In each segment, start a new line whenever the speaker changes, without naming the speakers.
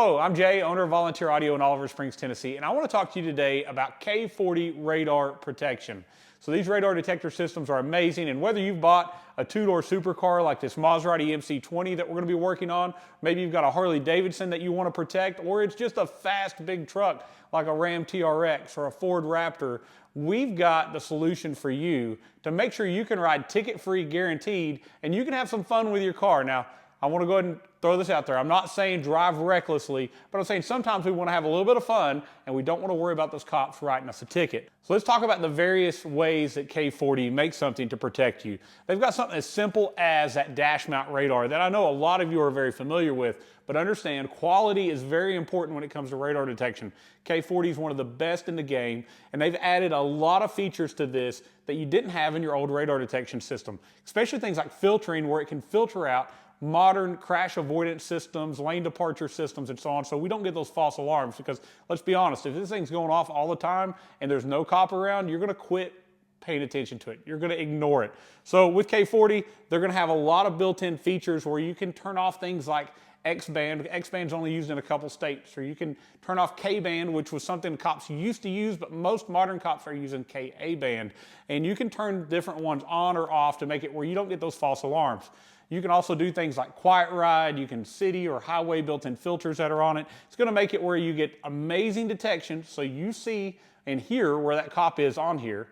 Hello, I'm Jay, owner of Volunteer Audio in Oliver Springs, Tennessee, and I want to talk to you today about K40 radar protection. So these radar detector systems are amazing, and whether you've bought a two-door supercar like this Maserati MC20 that we're going to be working on, maybe you've got a Harley Davidson that you want to protect, or it's just a fast big truck like a Ram TRX or a Ford Raptor, we've got the solution for you to make sure you can ride ticket-free guaranteed and you can have some fun with your car. Now, I want to go ahead and throw this out there. I'm not saying drive recklessly, but I'm saying sometimes we want to have a little bit of fun and we don't want to worry about those cops writing us a ticket. So let's talk about the various ways that K40 makes something to protect you. They've got something as simple as that dash mount radar that I know a lot of you are very familiar with, but understand quality is very important when it comes to radar detection. K40 is one of the best in the game, and they've added a lot of features to this that you didn't have in your old radar detection system, especially things like filtering, where it can filter out modern crash avoidance systems, lane departure systems, and so on, so we don't get those false alarms. Because let's be honest, if this thing's going off all the time and there's no cop around, you're going to quit paying attention to it. You're going to ignore it. So with K40, they're going to have a lot of built-in features where you can turn off things like X-band. X-band's only used in a couple states. Or you can turn off K-band, which was something cops used to use, but most modern cops are using Ka-band. And you can turn different ones on or off to make it where you don't get those false alarms. You can also do things like quiet ride, you can city or highway built-in filters that are on it. It's going to make it where you get amazing detection, so you see and hear where that cop is on here,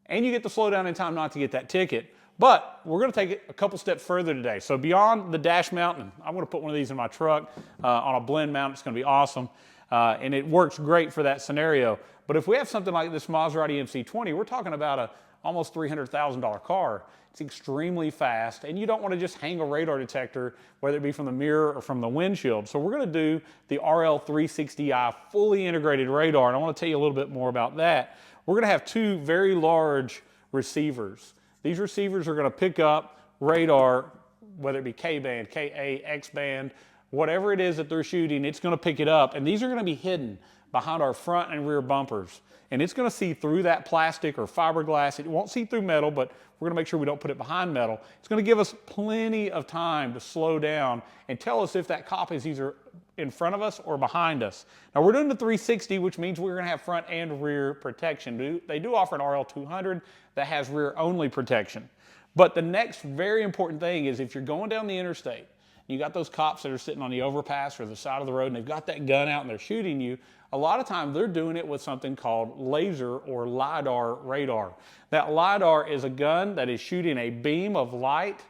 and you get to slow down in time not to get that ticket. But we're going to take it a couple steps further today. So beyond the dash mount, and I'm going to put one of these in my truck on a blend mount. It's going to be awesome, and it works great for that scenario. But if we have something like this Maserati MC20, we're talking about a almost $300,000 car. It's extremely fast, and you don't want to just hang a radar detector, whether it be from the mirror or from the windshield. So we're going to do the RL360i fully integrated radar, and I want to tell you a little bit more about that. We're going to have two very large receivers. These receivers are going to pick up radar, whether it be K-band, Ka, X-band, whatever it is that they're shooting, it's going to pick it up, and these are going to be hidden behind our front and rear bumpers. And it's going to see through that plastic or fiberglass. It won't see through metal, but we're going to make sure we don't put it behind metal. It's going to give us plenty of time to slow down and tell us if that cop is either in front of us or behind us. Now we're doing the 360, which means we're going to have front and rear protection. They do offer an RL200 that has rear only protection. But the next very important thing is if you're going down the interstate, you got those cops that are sitting on the overpass or the side of the road and they've got that gun out and they're shooting you, a lot of times they're doing it with something called laser or LiDAR radar. That LiDAR is a gun that is shooting a beam of light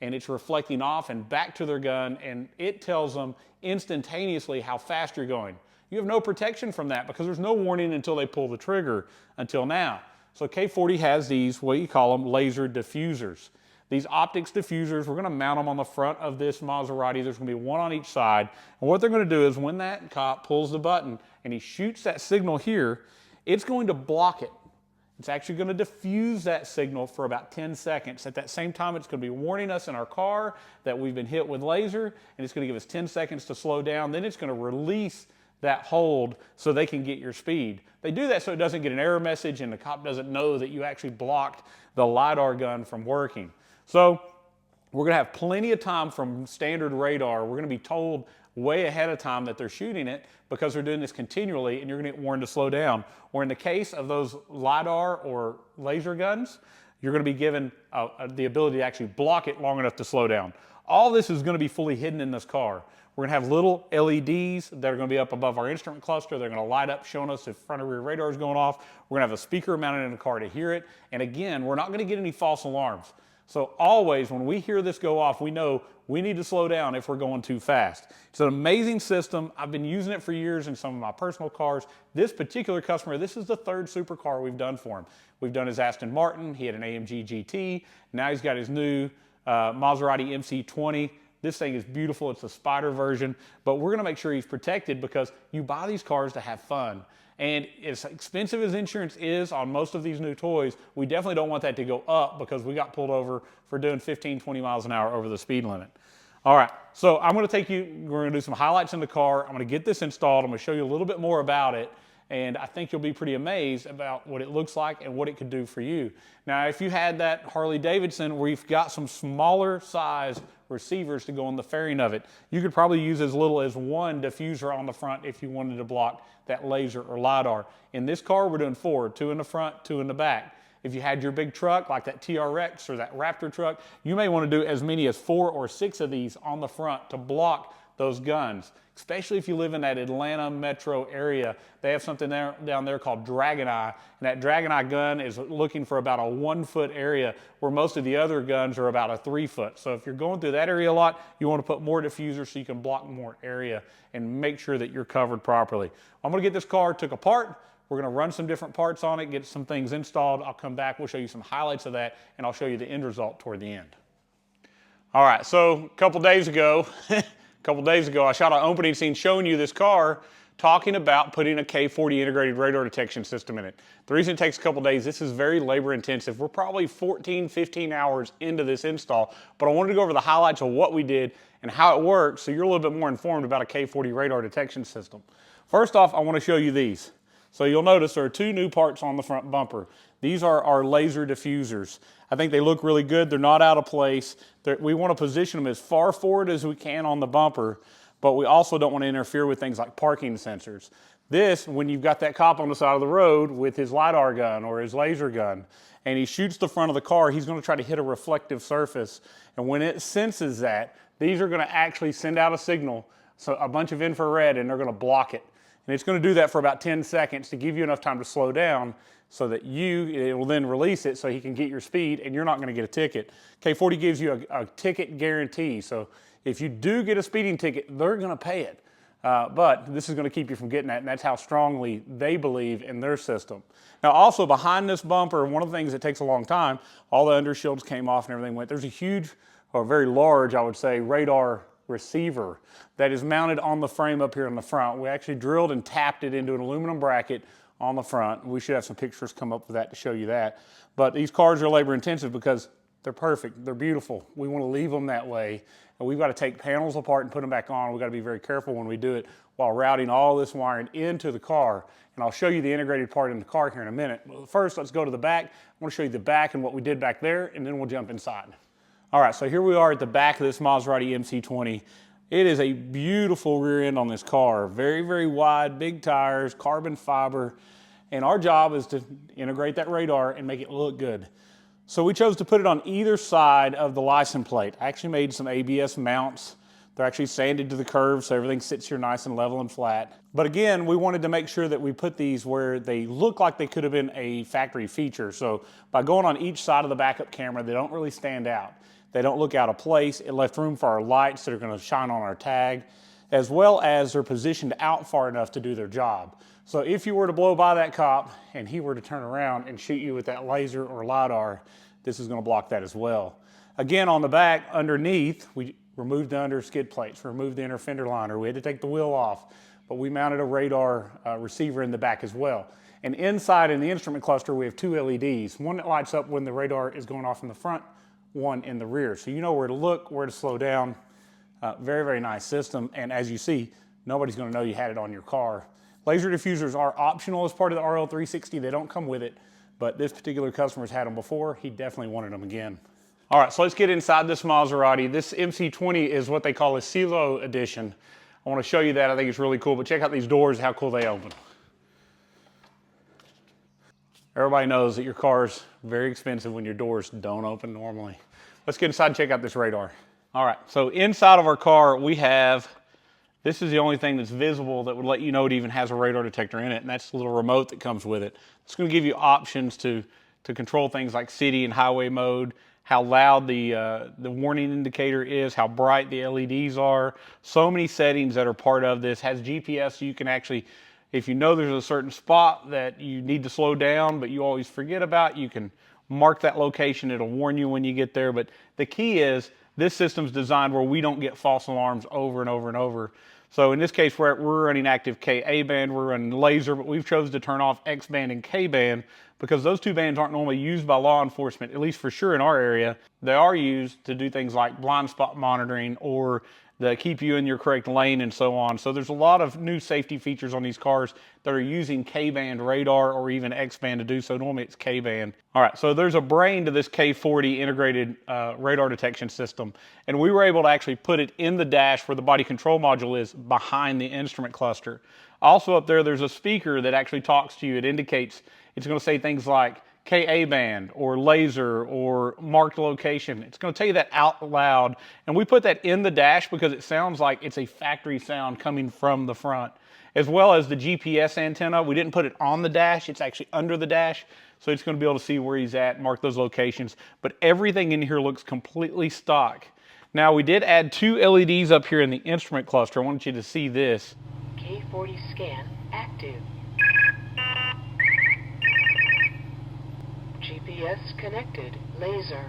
and it's reflecting off and back to their gun, and it tells them instantaneously how fast you're going. You have no protection from that because there's no warning until they pull the trigger until now. So K40 has these, what you call them, laser diffusers. These optics diffusers, we're going to mount them on the front of this Maserati. There's going to be one on each side. And what they're going to do is when that cop pulls the button and he shoots that signal here, it's going to block it. It's actually going to diffuse that signal for about 10 seconds. At that same time, it's going to be warning us in our car that we've been hit with laser, and it's going to give us 10 seconds to slow down. Then it's going to release that hold so they can get your speed. They do that so it doesn't get an error message and the cop doesn't know that you actually blocked the LiDAR gun from working. So we're going to have plenty of time from standard radar. We're going to be told way ahead of time that they're shooting it because they're doing this continually, and you're going to get warned to slow down. Or in the case of those LiDAR or laser guns, you're going to be given the ability to actually block it long enough to slow down. All this is going to be fully hidden in this car. We're going to have little LEDs that are going to be up above our instrument cluster. They're going to light up, showing us if front or rear radar is going off. We're going to have a speaker mounted in the car to hear it. And again, we're not going to get any false alarms. So always when we hear this go off, we know we need to slow down if we're going too fast. It's an amazing system. I've been using it for years in some of my personal cars. This particular customer, this is the third supercar we've done for him. We've done his Aston Martin. He had an AMG GT. Now he's got his new Maserati MC20. This thing is beautiful. It's a Spider version, but we're going to make sure he's protected because you buy these cars to have fun. And as expensive as insurance is on most of these new toys, we definitely don't want that to go up because we got pulled over for doing 15, 20 miles an hour over the speed limit. All right, so I'm going to take you, we're going to do some highlights in the car. I'm going to get this installed. I'm going to show you a little bit more about it. And I think you'll be pretty amazed about what it looks like and what it could do for you. Now, if you had that Harley Davidson where you've got some smaller size receivers to go on the fairing of it, you could probably use as little as one diffuser on the front if you wanted to block that laser or LiDAR. In this car, we're doing 4, 2 in the front, 2 in the back. If you had your big truck like that TRX or that Raptor truck, you may want to do as many as 4 or 6 of these on the front to block those guns, especially if you live in that Atlanta metro area. They have something down there called Dragon Eye, and that Dragon Eye gun is looking for about a 1-foot area where most of the other guns are about a 3-foot. So if you're going through that area a lot, you want to put more diffusers so you can block more area and make sure that you're covered properly. I'm going to get this car took apart. We're going to run some different parts on it, get some things installed. I'll come back, we'll show you some highlights of that, and I'll show you the end result toward the end. All right, so a couple days ago, I shot an opening scene showing you this car, talking about putting a K40 integrated radar detection system in it. The reason it takes a couple days, this is very labor intensive. We're probably 14, 15 hours into this install, but I wanted to go over the highlights of what we did and how it works so you're a little bit more informed about a K40 radar detection system. First off, I want to show you these. So you'll notice there are 2 new parts on the front bumper. These are our laser diffusers. I think they look really good. They're not out of place. We want to position them as far forward as we can on the bumper, but we also don't want to interfere with things like parking sensors. This, when you've got that cop on the side of the road with his LiDAR gun or his laser gun, and he shoots the front of the car, he's going to try to hit a reflective surface. And when it senses that, these are going to actually send out a signal, so a bunch of infrared, and they're going to block it. And it's going to do that for about 10 seconds to give you enough time to slow down so that it will then release it so he can get your speed and you're not going to get a ticket. K40 gives you a ticket guarantee. So if you do get a speeding ticket, they're going to pay it. But this is going to keep you from getting that, and that's how strongly they believe in their system. Now also behind this bumper, one of the things that takes a long time, all the undershields came off and everything went, there's a huge, or very large, I would say, radar receiver that is mounted on the frame up here in the front. We actually drilled and tapped it into an aluminum bracket on the front. We should have some pictures come up with that to show you that. But these cars are labor intensive because they're perfect, they're beautiful. We want to leave them that way. And we've got to take panels apart and put them back on. We've got to be very careful when we do it while routing all this wiring into the car. And I'll show you the integrated part in the car here in a minute. But first, let's go to the back. I want to show you the back and what we did back there, and then we'll jump inside. All right, so here we are at the back of this Maserati MC20. It is a beautiful rear end on this car. Very, very wide, big tires, carbon fiber. And our job is to integrate that radar and make it look good. So we chose to put it on either side of the license plate. I actually made some ABS mounts. They're actually sanded to the curve so everything sits here nice and level and flat. But again, we wanted to make sure that we put these where they look like they could have been a factory feature. So by going on each side of the backup camera, they don't really stand out. They don't look out of place. It left room for our lights that are going to shine on our tag, as well as they're positioned out far enough to do their job. So if you were to blow by that cop and he were to turn around and shoot you with that laser or LiDAR, this is going to block that as well. Again, on the back, underneath, we removed the under skid plates, removed the inner fender liner. We had to take the wheel off, but we mounted a radar receiver in the back as well. And inside in the instrument cluster, we have 2 LEDs. One that lights up when the radar is going off in the front, one in the rear. So you know where to look, where to slow down. Very, very nice system. And as you see, nobody's going to know you had it on your car. Laser diffusers are optional as part of the RL360. They don't come with it, but this particular customer's had them before. He definitely wanted them again. All right, so let's get inside this Maserati. This MC20 is what they call a Silo edition. I want to show you that. I think it's really cool, but check out these doors, how cool they open. Everybody knows that your car's very expensive when your doors don't open normally. Let's get inside and check out this radar. All right, so inside of our car, we have, this is the only thing that's visible that would let you know it even has a radar detector in it, and that's the little remote that comes with it. It's going to give you options to control things like city and highway mode, how loud the warning indicator is, how bright the LEDs are. So many settings that are part of this. Has GPS, so you can actually, if you know there's a certain spot that you need to slow down, but you always forget about, you can mark that location. It'll warn you when you get there. But the key is this system's designed where we don't get false alarms over and over and over. So in this case, we're running active KA band, we're running laser, but we've chosen to turn off X band and K band because those two bands aren't normally used by law enforcement, at least for sure in our area. They are used to do things like blind spot monitoring or that keep you in your correct lane and so on. So there's a lot of new safety features on these cars that are using K-band radar or even X-band to do so. Normally it's K-band. All right, so there's a brain to this K40 integrated radar detection system, and we were able to actually put it in the dash where the body control module is behind the instrument cluster. Also up there, there's a speaker that actually talks to you. It indicates, it's going to say things like KA band or laser or marked location. It's going to tell you that out loud. And we put that in the dash because it sounds like it's a factory sound coming from the front. As well as the GPS antenna. We didn't put it on the dash, it's actually under the dash. So it's going to be able to see where he's at, mark those locations. But everything in here looks completely stock. Now we did add 2 LEDs up here in the instrument cluster. I want you to see this.
K40 scan active. GPS connected. Laser.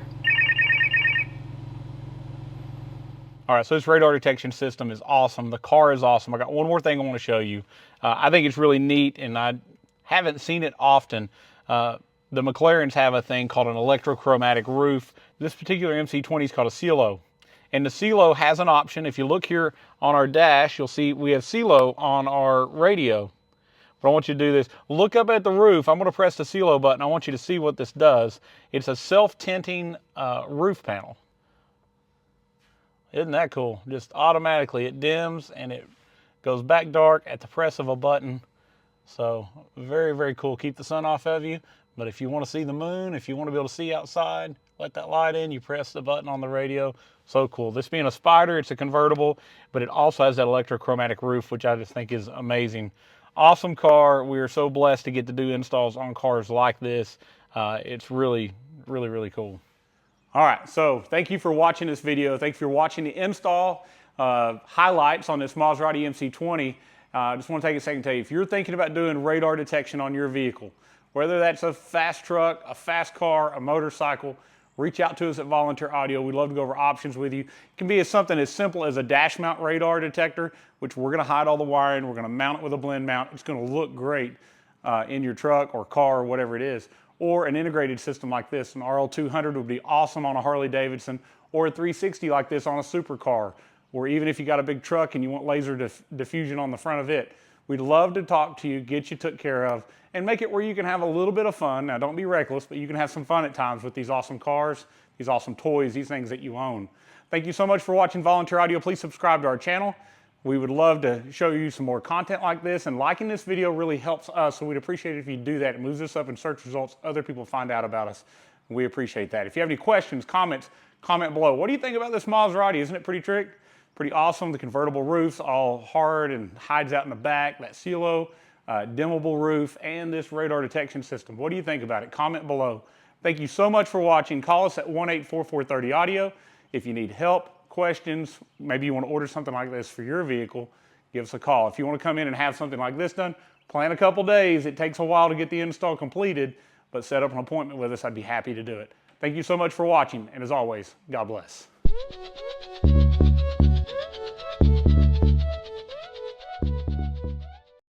All right, so this radar detection system is awesome. The car is awesome. I got one more thing I want to show you. I think it's really neat, and I haven't seen it often. The McLarens have a thing called an electrochromatic roof. This particular MC20 is called a CeeLo. And the CeeLo has an option. If you look here on our dash, you'll see we have CeeLo on our radio. But I want you to do this. Look up at the roof. I'm going to press the CeeLo button. I want you to see what this does. It's a self-tinting roof panel. Isn't that cool? Just automatically it dims and it goes back dark at the press of a button. So very, very cool. Keep the sun off of you. But if you want to see the moon, if you want to be able to see outside, let that light in, you press the button on the radio. So cool. This being a Spider, it's a convertible, but it also has that electrochromatic roof, which I just think is amazing. Awesome car. We are so blessed to get to do installs on cars like this. It's really, really, really cool. All right, so thank you for watching this video. Thank you for watching the install highlights on this Maserati MC20. I just want to take a second to tell you, if you're thinking about doing radar detection on your vehicle, whether that's a fast truck, a fast car, a motorcycle, reach out to us at Volunteer Audio. We'd love to go over options with you. It can be something as simple as a dash mount radar detector, which we're going to hide all the wiring. We're going to mount it with a blend mount. It's going to look great in your truck or car or whatever it is. Or an integrated system like this. An RL200 would be awesome on a Harley Davidson, or a 360 like this on a supercar. Or even if you got a big truck and you want laser diffusion on the front of it. We'd love to talk to you, get you took care of, and make it where you can have a little bit of fun. Now, don't be reckless, but you can have some fun at times with these awesome cars, these awesome toys, these things that you own. Thank you so much for watching Volunteer Audio. Please subscribe to our channel. We would love to show you some more content like this, and liking this video really helps us, so we'd appreciate it if you do that. It moves us up in search results. Other people find out about us. We appreciate that. If you have any questions, comments, comment below. What do you think about this Maserati? Isn't it pretty trick? Pretty awesome. The convertible roof's all hard and hides out in the back. That CeeLo, dimmable roof, and this radar detection system. What do you think about it? Comment below. Thank you so much for watching. Call us at 1-844-30-AUDIO. If you need help, questions, maybe you want to order something like this for your vehicle, give us a call. If you want to come in and have something like this done, plan a couple days. It takes a while to get the install completed, but set up an appointment with us. I'd be happy to do it. Thank you so much for watching, and as always, God bless.